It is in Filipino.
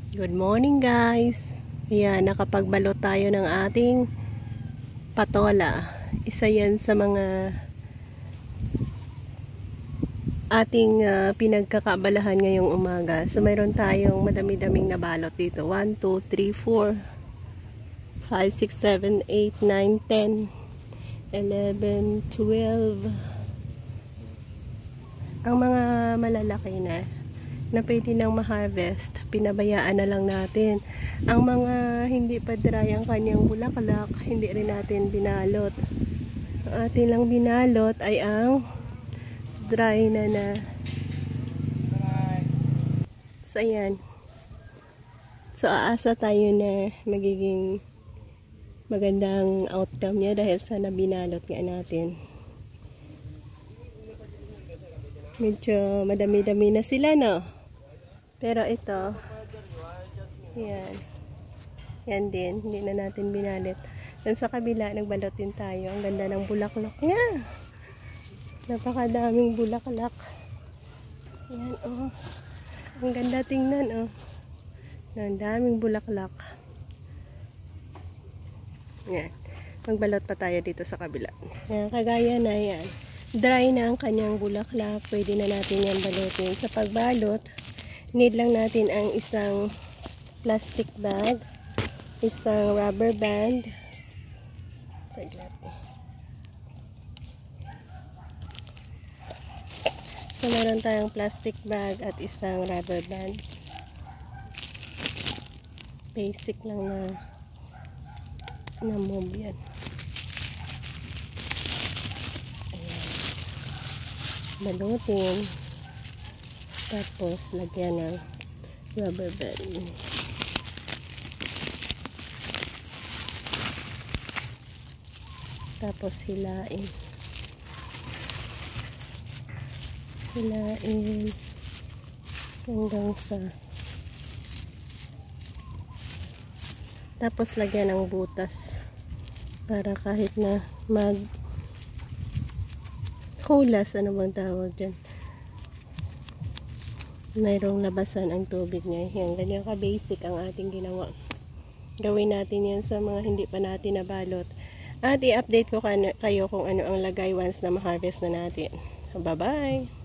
Good morning guys. Ayan, nakapagbalot tayo ng ating patola. Isa yan sa mga ating pinagkakabalahan ngayong umaga. So mayroon tayong madami-daming nabalot dito. 1, 2, 3, 4, 5, 6, 7, 8, 9, 10, 11, 12. Ang mga malalaki na pwede nang ma-harvest, pinabayaan na lang natin. Ang mga hindi pa dry ang kanyang bulaklak, hindi rin natin binalot. Ang atin lang binalot ay ang dry na. So ayan. So aasa tayo na magiging magandang outcome niya dahil sa nabinalot nga natin. Medyo madami-dami na sila, no? Pero ito, yan din, hindi na natin binalit. Dan sa kabila, nagbalot din tayo. Ang ganda ng bulaklak niya. Napakadaming bulaklak. Yan, oh. Ang ganda tingnan, oh. Ang daming bulaklak. Yan. Magbalot pa tayo dito sa kabila. Yan, kagaya na yan. Dry na ang kanyang bulaklak. Pwede na natin yan balutin. Sa pagbalot, need lang natin ang isang plastic bag, isang rubber band. Saglit. So, meron tayong plastic bag at isang rubber band. Basic lang na move yan. Ayan. Balutin. Tapos, lagyan ng rubber band. Tapos, hilain. Hilain hanggang sa tapos, lagyan ng butas para kahit na kulas, ano bang tawag dyan, mayroong labasan ang tubig niya. Yan, ganyan ka-basic ang ating ginawa. Gawin natin yan sa mga hindi pa natin nabalot. At i-update ko kayo kung ano ang lagay once na ma-harvest na natin. Bye-bye!